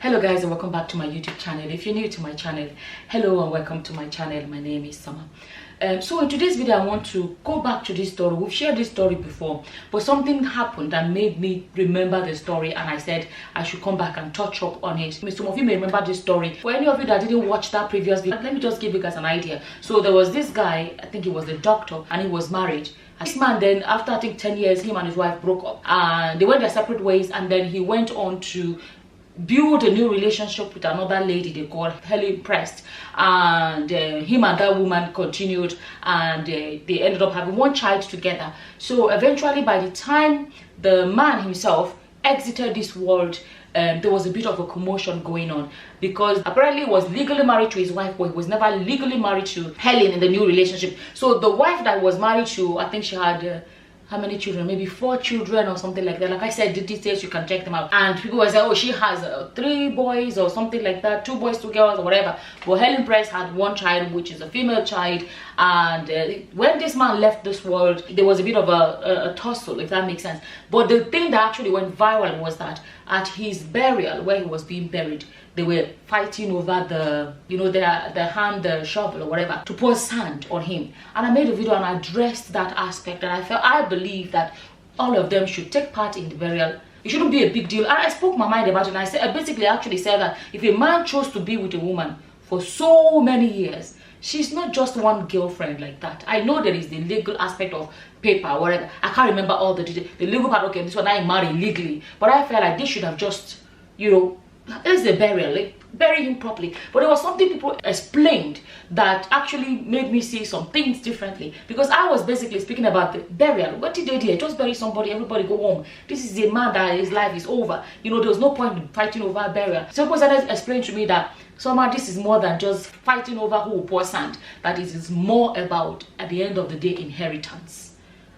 Hello guys, and welcome back to my YouTube channel. If you're new to my channel, hello and welcome to my channel. My name is Summer. So in today's video I want to go back to this story. We've shared this story before, but something happened that made me remember the story, and I said I should come back and touch up on it. Some of you may remember this story. For any of you that didn't watch that previous video, let me just give you guys an idea. So there was this guy, I think he was a doctor, and he was married. This man then, after I think 10 years, him and his wife broke up and they went their separate ways, and then he went on to build a new relationship with another lady they called Helen Prest, and him and that woman continued, and they ended up having one child together. So eventually, by the time the man himself exited this world, there was a bit of a commotion going on, because apparently he was legally married to his wife, but he was never legally married to Helen in the new relationship. So the wife that was married to, I think she had how many children? Maybe 4 children or something like that. Like I said, the details, you can check them out. And people were saying, oh, she has 3 boys or something like that, 2 boys, 2 girls or whatever. But Helen Press had 1 child, which is a female child. And when this man left this world, there was a bit of a tussle, if that makes sense. But the thing that actually went viral was that at his burial, where he was being buried, they were fighting over the hand shovel or whatever to pour sand on him. And I made a video and I addressed that aspect, and I believe that all of them should take part in the burial. It shouldn't be a big deal. And I spoke my mind about it, and I said, I basically actually said that if a man chose to be with a woman for so many years, she's not just one girlfriend like that. I know there is the legal aspect of paper or whatever. I can't remember all the details. The legal part, okay, this one I married legally. But I felt like they should have just, it's a burial, like bury him properly. But there was something people explained that actually made me see some things differently, because I was basically speaking about the burial. What did they do? Just bury somebody, everybody go home. This is a man that his life is over. There was no point in fighting over a burial. So people started explaining to me that somehow this is more than just fighting over who will pour sand, that it is more about, at the end of the day, inheritance.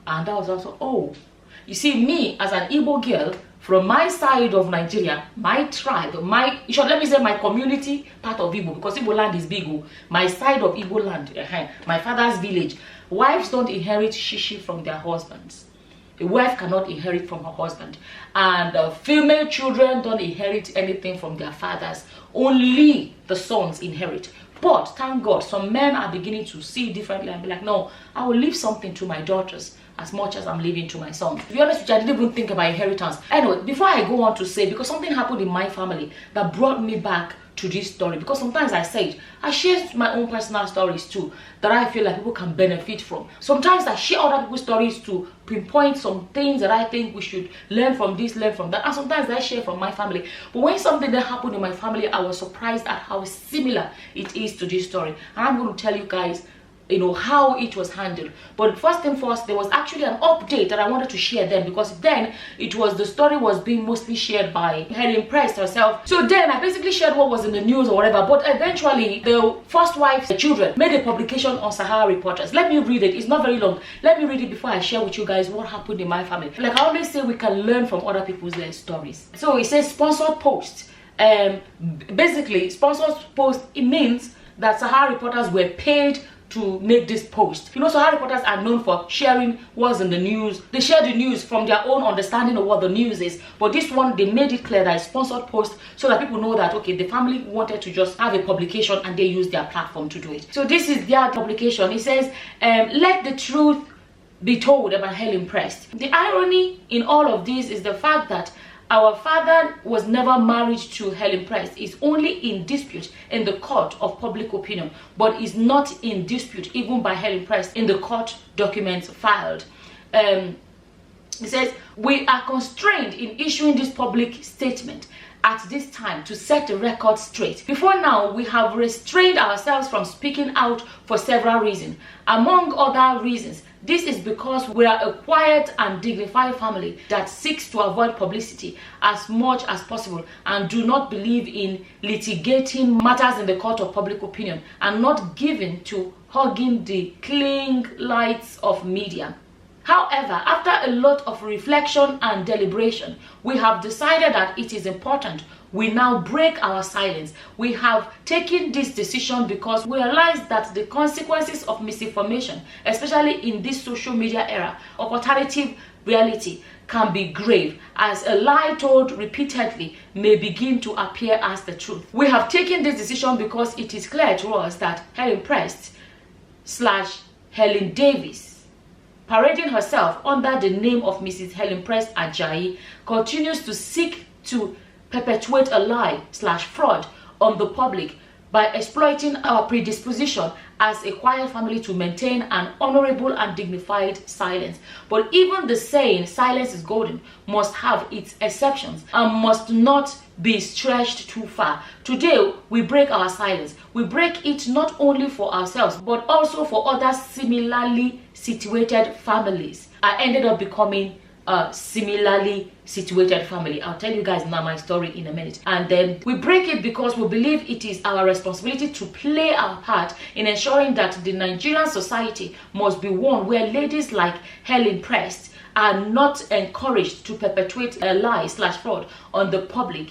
And that was also, oh, you see, me as an Igbo girl, from my side of Nigeria, my tribe, let me say my community, part of Igbo, because Igbo land is big. My side of Igbo land, my father's village, wives don't inherit shishi from their husbands. A wife cannot inherit from her husband, and female children don't inherit anything from their fathers. Only the sons inherit. But thank God, some men are beginning to see differently and be like, no, I will leave something to my daughters as much as I'm leaving to my sons. To be honest with you, I didn't even think about inheritance. Anyway, before I go on to say, because something happened in my family that brought me back to this story, because sometimes I share my own personal stories too, that I feel like people can benefit from. Sometimes I share other people's stories to pinpoint some things that I think we should learn from this, learn from that, and sometimes I share from my family. But when something that happened in my family, I was surprised at how similar it is to this story, and I'm going to tell you guys how it was handled. But first and first, there was actually an update that I wanted to share then, because then the story was being mostly shared by Helen Prest herself. So then I basically shared what was in the news or whatever, but eventually the first wife's children made a publication on Sahara Reporters. Let me read it. It's not very long. Let me read it before I share with you guys what happened in my family. Like I always say, we can learn from other people's stories. So it says sponsored post. Basically, sponsored post, it means that Sahara Reporters were paid to make this post. Sahara Reporters are known for sharing what's in the news. They share the news from their own understanding of what the news is. But this one, they made it clear that it's sponsored post, so that people know that, okay, the family wanted to just have a publication and they use their platform to do it. So this is their publication. It says, let the truth be told about Helen Prest. The irony in all of this is the fact that our father was never married to Helen Prest. Is only in dispute in the court of public opinion, but is not in dispute even by Helen Prest in the court documents filed. It says, we are constrained in issuing this public statement at this time to set the record straight. Before now, we have restrained ourselves from speaking out for several reasons. Among other reasons, this is because we are a quiet and dignified family that seeks to avoid publicity as much as possible, and do not believe in litigating matters in the court of public opinion, and not given to hugging the cling lights of media. However, after a lot of reflection and deliberation, we have decided that it is important we now break our silence. We have taken this decision because we realize that the consequences of misinformation, especially in this social media era of alternative reality, can be grave, as a lie told repeatedly may begin to appear as the truth. We have taken this decision because it is clear to us that Helen Prest / Helen Davis, parading herself under the name of Mrs. Helen Prest Ajayi, continues to seek to perpetuate a lie / fraud on the public by exploiting our predisposition as a quiet family to maintain an honorable and dignified silence. But even the saying silence is golden must have its exceptions and must not be stretched too far. Today we break our silence. We break it not only for ourselves but also for other similarly situated families. I ended up becoming a similarly situated family. I'll tell you guys now my story in a minute. And then we break it because we believe it is our responsibility to play our part in ensuring that the Nigerian society must be one where ladies like Helen Prest are not encouraged to perpetuate a lie / fraud on the public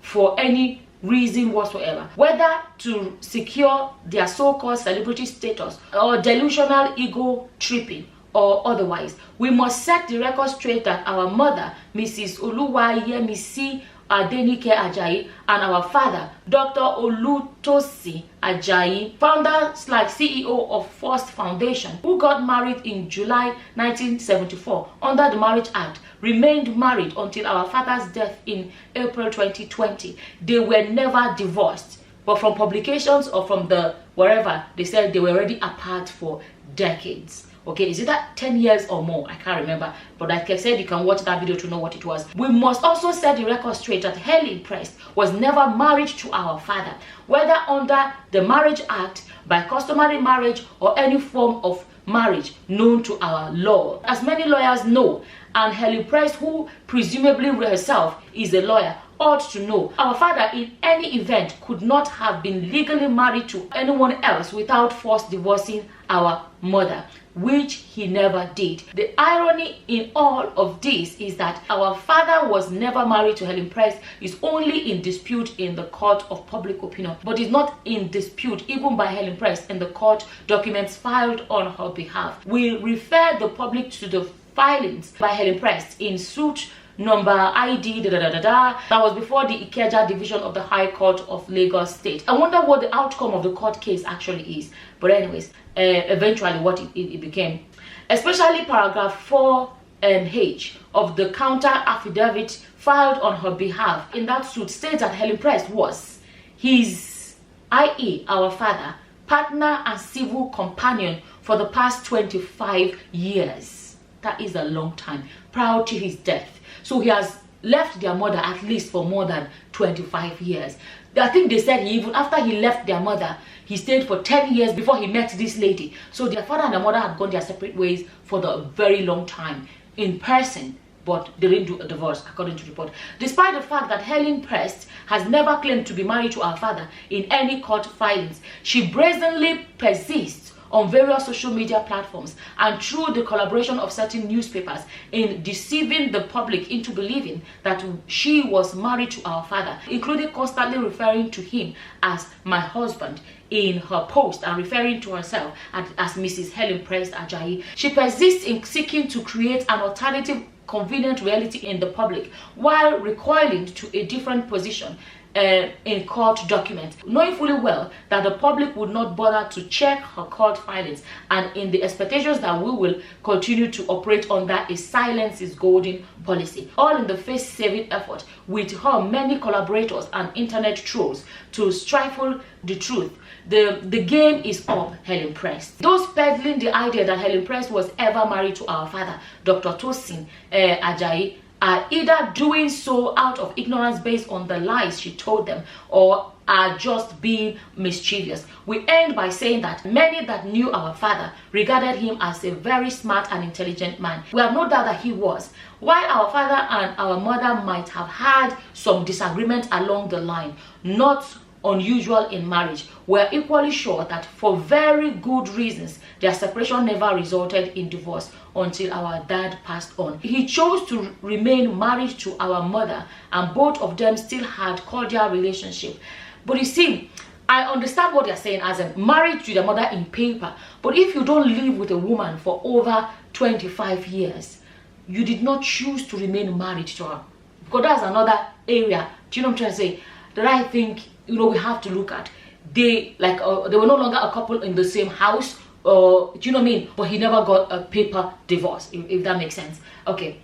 for any reason whatsoever, whether to secure their so-called celebrity status or delusional ego tripping or otherwise. We must set the record straight that our mother, Mrs. Oluwayemisi Adenike Ajayi, and our father, Dr. Olutosi Ajayi, founder / CEO of First Foundation, who got married in July 1974 under the Marriage Act, remained married until our father's death in April 2020. They were never divorced, but from publications or from the wherever, they said they were already apart for decades. Okay, is it that 10 years or more? I can't remember, but like I said, you can watch that video to know what it was. We must also set the record straight that Helen Prest was never married to our father, whether under the Marriage Act, by customary marriage, or any form of marriage known to our law. As many lawyers know, and Helen Prest, who presumably herself is a lawyer, ought to know, our father in any event could not have been legally married to anyone else without first divorcing our mother, which he never did. The irony in all of this is that our father was never married to Helen Prest, is only in dispute in the court of public opinion, but is not in dispute even by Helen Prest in the court documents filed on her behalf. We refer the public to the filings by Helen Prest in suit number ID that was before the Ikeja division of the High Court of Lagos State. I wonder what the outcome of the court case actually is, but anyways, eventually what it became, especially paragraph 4H of the counter affidavit filed on her behalf in that suit states that Helen Prest was his, i.e. our father, partner and civil companion for the past 25 years. That is a long time, prior to his death. So he has left their mother at least for more than 25 years. I think they said even after he left their mother, he stayed for 10 years before he met this lady. So their father and their mother had gone their separate ways for a very long time in person, but they didn't do a divorce according to the report. Despite the fact that Helen Prest has never claimed to be married to our father in any court filings, she brazenly persists on various social media platforms and through the collaboration of certain newspapers in deceiving the public into believing that she was married to our father, including constantly referring to him as my husband in her post and referring to herself as Mrs. Helen Prest Ajayi. She persists in seeking to create an alternative convenient reality in the public while recoiling to a different position in court documents, knowing fully well that the public would not bother to check her court filings, and in the expectations that we will continue to operate under a silence is golden policy, all in the face-saving effort with her many collaborators and internet trolls to stifle the truth. The game is up, Helen Prest. Those peddling the idea that Helen Prest was ever married to our father, Dr. Tosin Ajayi, are either doing so out of ignorance based on the lies she told them, or are just being mischievous. We end by saying that many that knew our father regarded him as a very smart and intelligent man. We have no doubt that he was. While our father and our mother might have had some disagreement along the line, not unusual in marriage, we're equally sure that for very good reasons their separation never resulted in divorce until our dad passed on. He chose to remain married to our mother, and both of them still had cordial relationship. But you see, I understand what they're saying as a married to their mother in paper, but if you don't live with a woman for over 25 years, you did not choose to remain married to her. Because that's another area, do you know what I'm trying to say, that I think, you know, we have to look at. They were no longer a couple in the same house, do you know what I mean? But he never got a paper divorce, if that makes sense. Okay.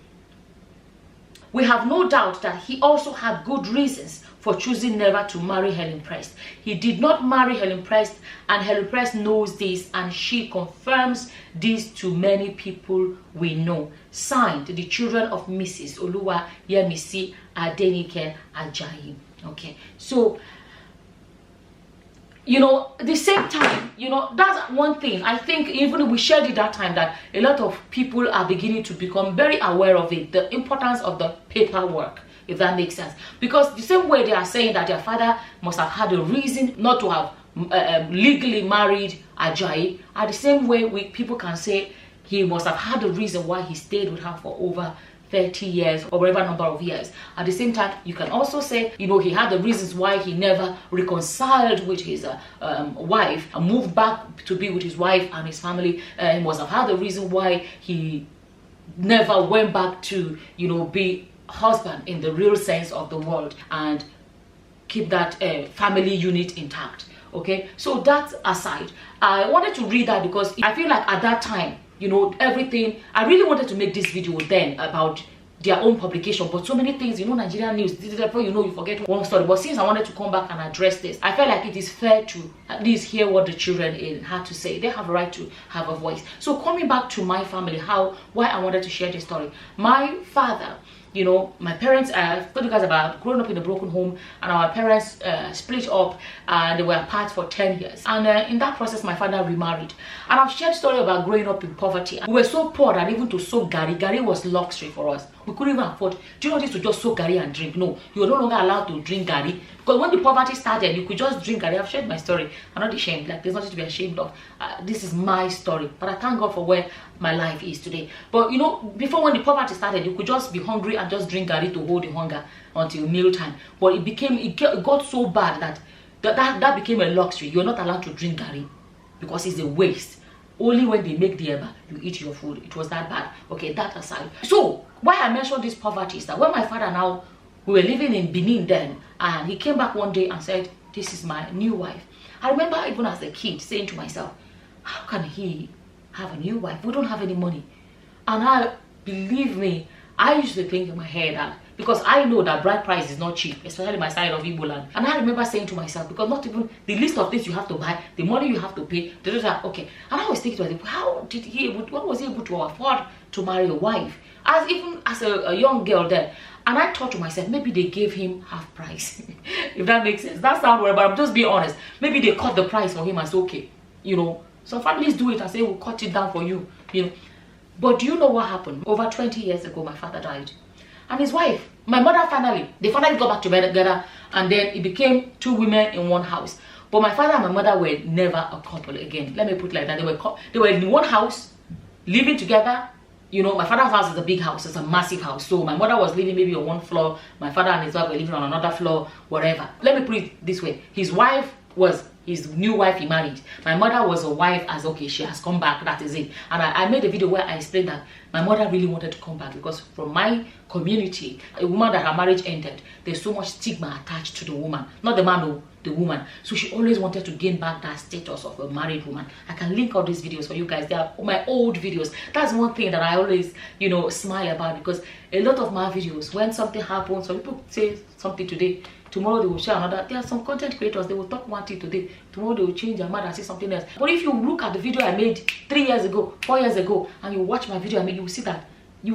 We have no doubt that he also had good reasons for choosing never to marry Helen Prest. He did not marry Helen Prest, and Helen Prest knows this, and she confirms this to many people we know. Signed, the children of Mrs. Oluwa Yemisi Adenike Ajayi. Okay, so, you know, at the same time, you know, that's one thing. I think even we shared it that time, that a lot of people are beginning to become very aware of it, the importance of the paperwork, if that makes sense. Because the same way they are saying that their father must have had a reason not to have legally married Ajayi, at the same way people can say he must have had a reason why he stayed with her for over 30 years or whatever number of years. At the same time, you can also say, you know, he had the reasons why he never reconciled with his wife and moved back to be with his wife and his family. He must have had the reason why he never went back to, you know, be husband in the real sense of the word and keep that family unit intact. Okay, so that aside, I wanted to read that because I feel like at that time, you know, everything, I really wanted to make this video then about their own publication, but so many things, you know, Nigerian news, therefore, you know, you forget one story. But since I wanted to come back and address this, I felt like it is fair to at least hear what the children had to say. They have a right to have a voice. So coming back to my family, why I wanted to share this story. My father, you know, my parents, I told you guys about growing up in a broken home, and our parents split up and they were apart for 10 years. And in that process, my father remarried. And I've shared story about growing up in poverty. We were so poor that even to soak gari was luxury for us. We couldn't even afford. Do you know this, to just soak gari and drink? No, you were no longer allowed to drink gari. Because when the poverty started, you could just drink gari. I've shared my story. I'm not ashamed. Like, there's nothing to be ashamed of. This is my story. But I thank God for where my life is today. But you know, before, when the poverty started, you could just be hungry and just drink gari to hold the hunger until mealtime. But it got so bad that became a luxury. You're not allowed to drink gari because it's a waste. Only when they make the eba, you eat your food. It was that bad. Okay, that aside. So, why I mentioned this poverty is that when my father now, we were living in Benin then, and he came back one day and said, this is my new wife. I remember even as a kid saying to myself, how can he have a new wife? We don't have any money. And believe me, I used to think in my head that, because I know that bride price is not cheap, especially my side of Igbo land. And I remember saying to myself, because not even the list of things you have to buy, the money you have to pay, okay. And I was thinking to myself, what was he able to afford to marry a wife? Even as a young girl then. And I thought to myself, maybe they gave him half price. If that makes sense. That sounds weird, but I'm just being honest. Maybe they cut the price for him and said, okay, you know, some families do it and say, we'll cut it down for you, you know. But do you know what happened? Over 20 years ago, my father died. And his wife, my mother, they finally got back together, and then it became two women in one house. But my father and my mother were never a couple again. Let me put it like that. They were in one house, living together. You know, my father's house is a big house. It's a massive house. So my mother was living maybe on one floor. My father and his wife were living on another floor, whatever. Let me put it this way. His wife was his new wife he married. My mother was a wife as, okay, she has come back, that is it. And I made a video where I explained that my mother really wanted to come back because from my community, a woman that her marriage ended, there's so much stigma attached to the woman. Not the man, no, the woman. So she always wanted to gain back that status of a married woman. I can link all these videos for you guys. They are my old videos. That's one thing that I always, you know, smile about, because a lot of my videos, when something happens, some people say something today, tomorrow they will share another. There are some content creators, they will talk one thing today, tomorrow they will change their mind and say something else. But if you look at the video I made 3 years ago, 4 years ago, and you watch my video I made, you will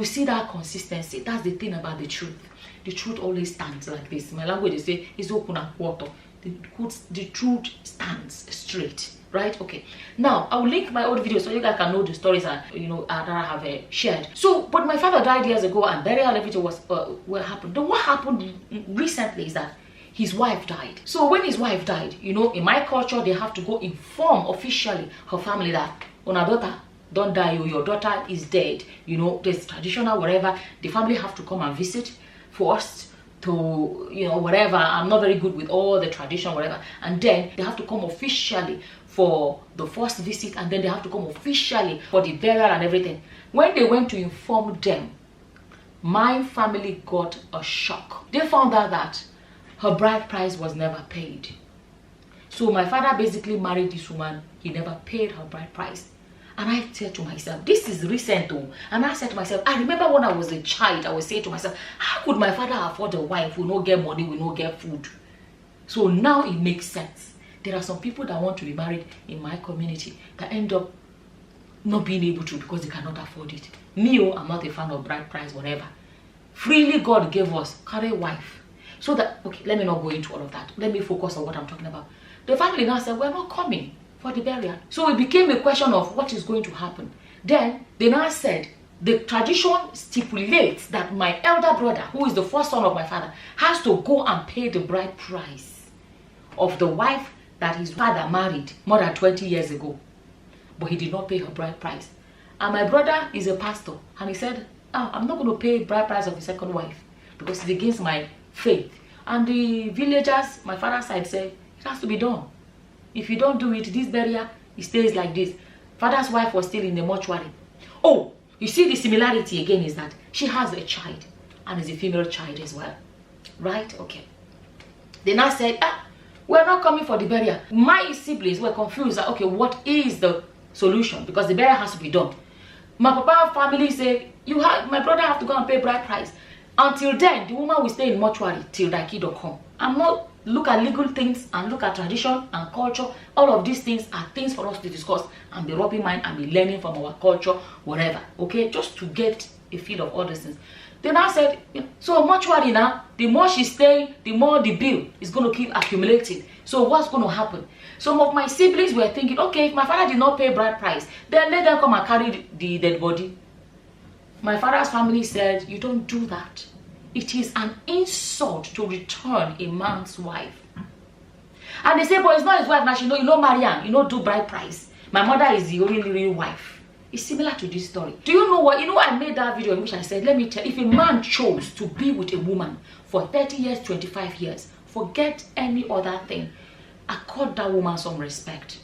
see that consistency. That's the thing about the truth. The truth always stands like this. In my language, they say, it's open and water. The truth stands straight, right? Okay, now I will link my old videos so you guys can know the stories that, you know, that I have shared. So, but my father died years ago, and burial and everything was what happened. Then what happened recently is that his wife died. So when his wife died, you know, in my culture, they have to go inform officially her family that, oh, our daughter don't die, your daughter is dead. You know, there's traditional whatever. The family have to come and visit first to, you know, whatever. I'm not very good with all the tradition, whatever. And then they have to come officially for the first visit, and then they have to come officially for the burial and everything. When they went to inform them, my family got a shock. They found out that her bride price was never paid. So my father basically married this woman. He never paid her bride price. And I said to myself, this is recent though. And I said to myself, I remember when I was a child, I was saying to myself, how could my father afford a wife who not get money, who not get food? So now it makes sense. There are some people that want to be married in my community that end up not being able to because they cannot afford it. Me, I'm not a fan of bride price, whatever. Freely God gave us, carry wife. So that, okay, let me not go into all of that. Let me focus on what I'm talking about. The family now said, we're not coming for the burial. So it became a question of what is going to happen. Then they now said, the tradition stipulates that my elder brother, who is the first son of my father, has to go and pay the bride price of the wife that his father married more than 20 years ago. But he did not pay her bride price. And my brother is a pastor, and he said, I'm not going to pay bride price of the second wife because it's against my faith. And the villagers, my father's side, said, it has to be done. If you don't do it, this burial, it stays like this. Father's wife was still in the mortuary. Oh, you see the similarity again is that she has a child and is a female child as well. Right? Okay. They now said, we're not coming for the burial. My siblings were confused that, okay, what is the solution? Because the burial has to be done. My papa family say, my brother have to go and pay bride price. Until then, the woman will stay in mortuary till that kid will come. I'm not look at legal things and look at tradition and culture. All of these things are things for us to discuss and be rubbing mind and be learning from our culture, whatever. Okay, just to get a feel of all these things. They now said, so mortuary now, the more she's staying, the more the bill is going to keep accumulating. So what's going to happen? Some of my siblings were thinking, okay, if my father did not pay bride price, then let them come and carry the dead body. My father's family said, you don't do that. It is an insult to return a man's wife. And they say, but it's not his wife now. You know Marianne, you know, do bride price. My mother is the only real wife. It's similar to this story. Do you know what? You know, I made that video in which I said, let me tell you, if a man chose to be with a woman for 30 years, 25 years, forget any other thing. Accord that woman some respect.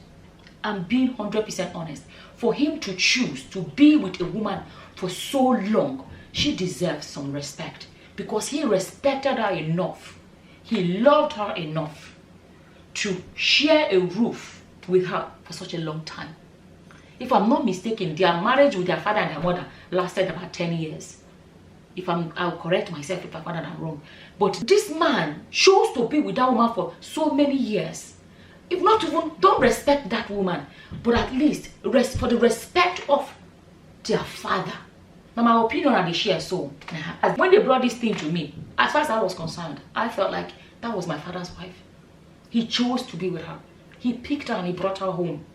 I'm being 100% honest. For him to choose to be with a woman for so long, she deserves some respect. Because he respected her enough. He loved her enough to share a roof with her for such a long time. If I'm not mistaken, their marriage with their father and their mother lasted about 10 years. I'll correct myself if I find that I'm wrong. But this man chose to be with that woman for so many years. If not even, don't respect that woman, but at least for the respect of their father. Now my opinion on the share so. When they brought this thing to me, as far as I was concerned, I felt like that was my father's wife. He chose to be with her. He picked her and he brought her home.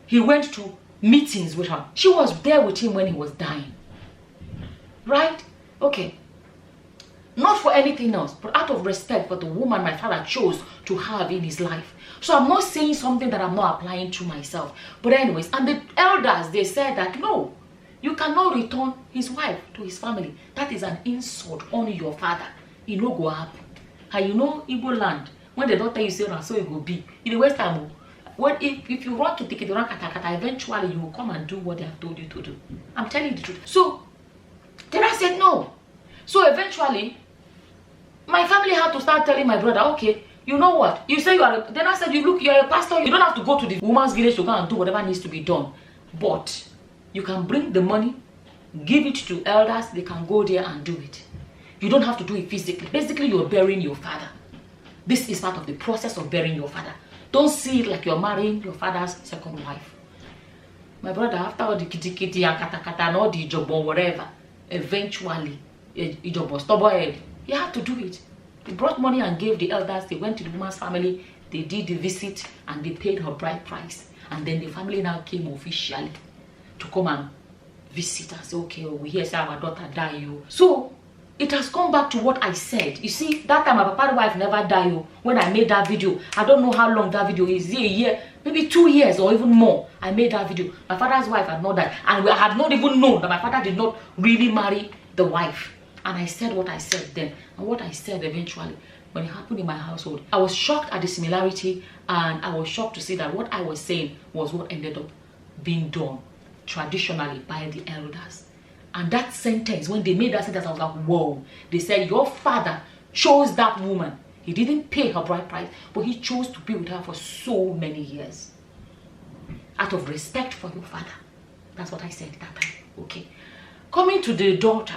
He went to meetings with her. She was there with him when he was dying. Right? Okay. Not for anything else, but out of respect for the woman my father chose to have in his life. So I'm not saying something that I'm not applying to myself. But anyways, and the elders, they said that no, you cannot return his wife to his family. That is an insult on your father. It no go happen. And you know Igbo land, when the daughter you say so it will be. In the West Ham, if you run to take it, run kata, eventually you will come and do what they have told you to do. I'm telling you the truth. So then I said no. So eventually, my family had to start telling my brother, okay, you know what? You say you are. Then I said, you're a pastor. You don't have to go to the woman's village to go and do whatever needs to be done. But you can bring the money, give it to elders. They can go there and do it. You don't have to do it physically. Basically, you're burying your father. This is part of the process of burying your father. Don't see it like you're marrying your father's second wife. My brother, after all the kitty and kata and all the job or whatever, eventually, he had to do it. He brought money and gave the elders. They went to the woman's family. They did the visit and they paid her bride price. And then the family now came officially to come and visit and say, okay, we hear say our daughter died. So it has come back to what I said. You see, that time my papa's wife never died. When I made that video, I don't know how long that video is. A year, maybe 2 years or even more. I made that video. My father's wife had not died. And I had not even known that my father did not really marry the wife. And I said what I said then. And what I said eventually, when it happened in my household, I was shocked at the similarity. And I was shocked to see that what I was saying was what ended up being done traditionally by the elders. And that sentence, when they made that sentence, I was like, whoa. They said, your father chose that woman. He didn't pay her bride price, but he chose to be with her for so many years. Out of respect for your father. That's what I said that time. Okay. Coming to the daughter.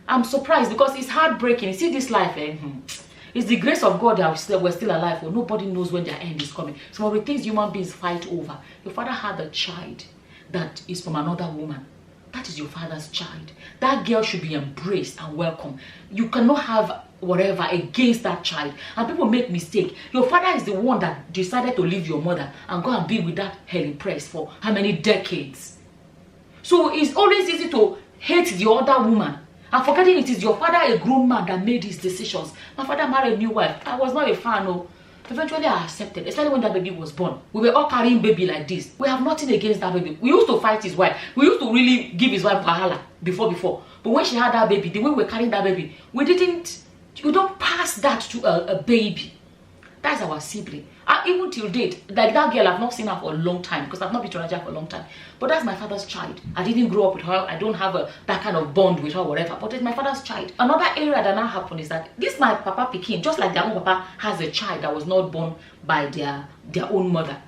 I'm surprised because it's heartbreaking. You see this life, it's the grace of God that we're still alive. Or nobody knows when their end is coming. Some of the things human beings fight over. Your father had a child that is from another woman. That is your father's child. That girl should be embraced and welcome. You cannot have whatever against that child. And people make mistake. Your father is the one that decided to leave your mother and go and be with that Helen Press for how many decades. So it's always easy to hate the other woman and forgetting it is your father, a grown man, that made his decisions. My father married a new wife. I was not a fan. No. Eventually I accepted, especially when that baby was born. We were all carrying baby like this. We have nothing against that baby. We used to fight his wife. We used to really give his wife wahala before. But when she had that baby, the way we were carrying that baby, you don't pass that to a baby. That's our sibling. Even till date, like that girl, I've not seen her for a long time because I've not been to Nigeria for a long time. But that's my father's child. I didn't grow up with her. I don't have that kind of bond with her, whatever. But it's my father's child. Another area that now happened is that this my papa Pekin, just like their own papa has a child that was not born by their own mother.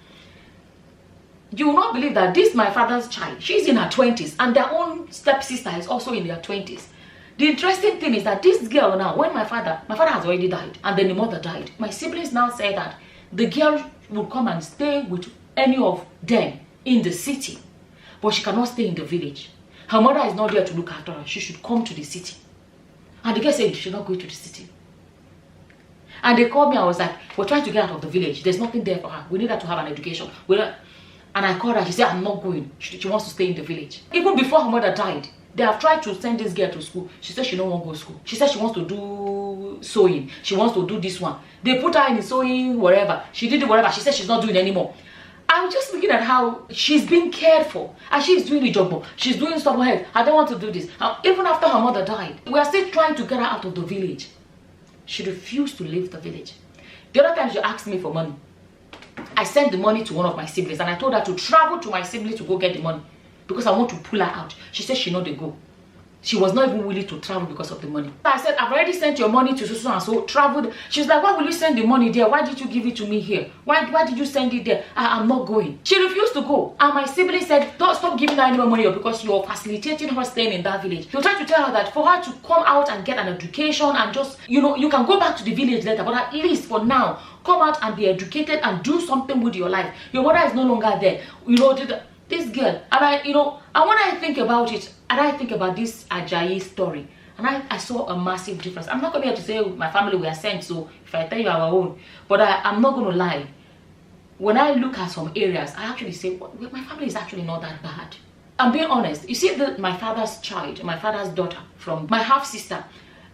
You will not believe that this my father's child, she's in her 20s, and their own stepsister is also in their 20s. The interesting thing is that this girl now, when my father has already died, and then the mother died, my siblings now say that the girl will come and stay with any of them in the city, but she cannot stay in the village. Her mother is not there to look after her. She should come to the city. And the girl said she should not go to the city. And they called me. I was like, we're trying to get out of the village. There's nothing there for her. We need her to have an education. And I called her. She said, I'm not going. She wants to stay in the village. Even before her mother died, they have tried to send this girl to school. She said she don't want to go to school. She said she wants to do sewing. She wants to do this one. They put her in the sewing, whatever. She did it, whatever. She said she's not doing it anymore. I'm just looking at how she's being cared for. And she's doing the job. She's doing something else. I don't want to do this. Even after her mother died, we are still trying to get her out of the village. She refused to leave the village. The other time she asked me for money. I sent the money to one of my siblings. And I told her to travel to my sibling to go get the money. Because I want to pull her out. She said she not to go. She was not even willing to travel because of the money. I said, I've already sent your money to so and so, traveled. She's like, why will you send the money there? Why did you give it to me here? Why did you send it there? I'm not going. She refused to go. And my sibling said, don't stop giving her any more money because you're facilitating her staying in that village. You're trying to tell her that for her to come out and get an education and just, you can go back to the village later, but at least for now, come out and be educated and do something with your life. Your mother is no longer there. This girl, and and when I think about it, and I think about this Ajayi story, and I saw a massive difference. I'm not going to say my family were sent, so if I tell you our own, but I'm not going to lie. When I look at some areas, I actually say, well, my family is actually not that bad. I'm being honest. You see, my father's child, my father's daughter, from my half sister,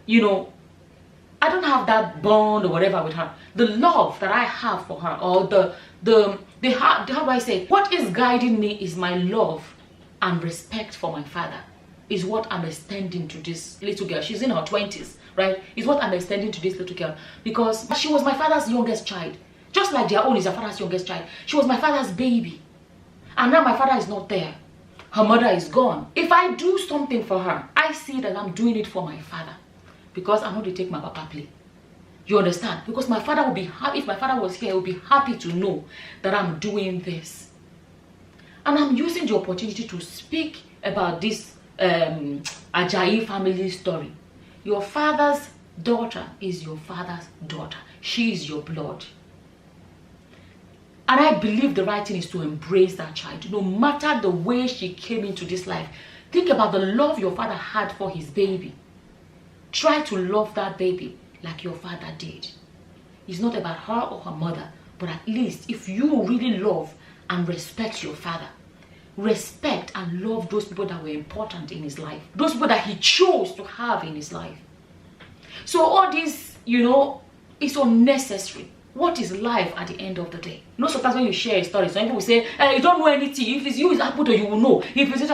I don't have that bond or whatever with her. The love that I have for her, or how do I say, what is guiding me is my love and respect for my father, is what I'm extending to this little girl. She's in her 20s, right? Is what I'm extending to this little girl, because she was my father's youngest child, just like their own is their father's youngest child. She was my father's baby, and now my father is not there. Her mother is gone. If I do something for her, I see that I'm doing it for my father, because I want to take my papa play. You understand? Because my father would be happy. If my father was here, he would be happy to know that I'm doing this. And I'm using the opportunity to speak about this Ajayi family story. Your father's daughter is your father's daughter. She is your blood. And I believe the right thing is to embrace that child, no matter the way she came into this life. Think about the love your father had for his baby. Try to love that baby like your father did. It's not about her or her mother, but at least if you really love and respect your father, respect and love those people that were important in his life, those people that he chose to have in his life. So all this, it's unnecessary. What is life at the end of the day? Sometimes when you share a story, some people will say, you don't know anything. If it's you, it's happened to you, will know. If it's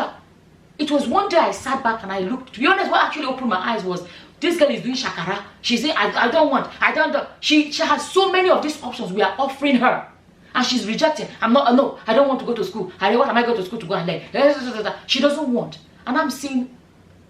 it was one day I sat back and I looked. To be honest, what actually opened my eyes was, this girl is doing shakara. She's saying, I don't. She has so many of these options we are offering her. And she's rejecting. I don't want to go to school. What am I going to school to go and learn? She doesn't want. And I'm seeing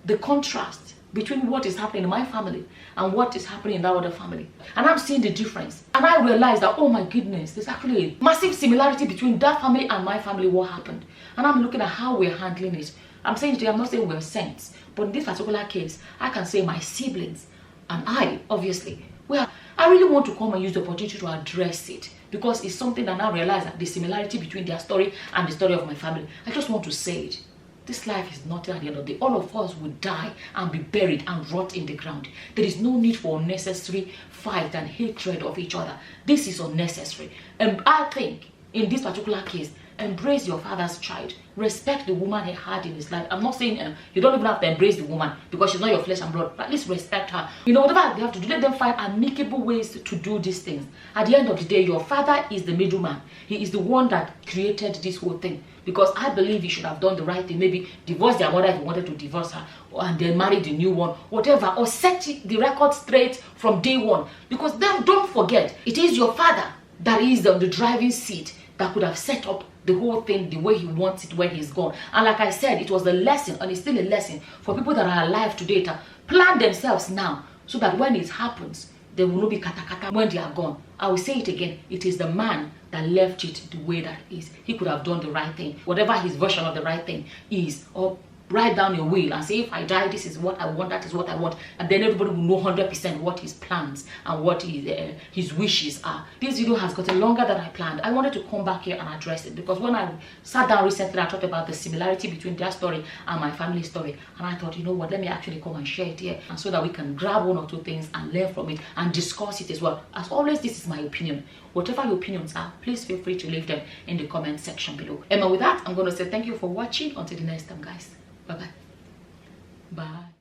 the contrast between what is happening in my family and what is happening in that other family. And I'm seeing the difference. And I realized that, oh my goodness, there's actually a massive similarity between that family and my family, what happened. And I'm looking at how we're handling it. I'm saying today, I'm not saying we're saints, but in this particular case, I can say my siblings and I, obviously, I really want to come and use the opportunity to address it, because it's something that I now realize that the similarity between their story and the story of my family. I just want to say it. This life is nothing at the end of the day. All of us will die and be buried and rot in the ground. There is no need for unnecessary fight and hatred of each other. This is unnecessary. And I think in this particular case, embrace your father's child. Respect the woman he had in his life. I'm not saying you don't even have to embrace the woman because she's not your flesh and blood, but at least respect her. You know, whatever they have to do, let them find amicable ways to do these things. At the end of the day, your father is the middleman. He is the one that created this whole thing. Because I believe he should have done the right thing. Maybe divorce their mother if he wanted to divorce her, and then marry the new one, whatever, or set the record straight from day one. Because then don't forget, it is your father that is on the driving seat that could have set up the whole thing the way he wants it when he's gone. And like I said, it was a lesson, and it's still a lesson for people that are alive today to plan themselves now, so that when it happens, there will not be kata when they are gone. I will say it again, it is the man that left it the way that it is. He could have done the right thing, whatever his version of the right thing is, or write down a will and say, if I die, this is what I want, that is what I want, and then everybody will know 100% what his plans and what his wishes are. This video has gotten longer than I planned. I wanted to come back here and address it because when I sat down recently, I thought about the similarity between their story and my family story, and I thought, you know what, let me actually come and share it here, and so that we can grab one or two things and learn from it and discuss it as well. As always, this is my opinion. Whatever your opinions are, please feel free to leave them in the comment section below. And with that, I'm going to say thank you for watching. Until the next time, guys. Bye-bye. Bye.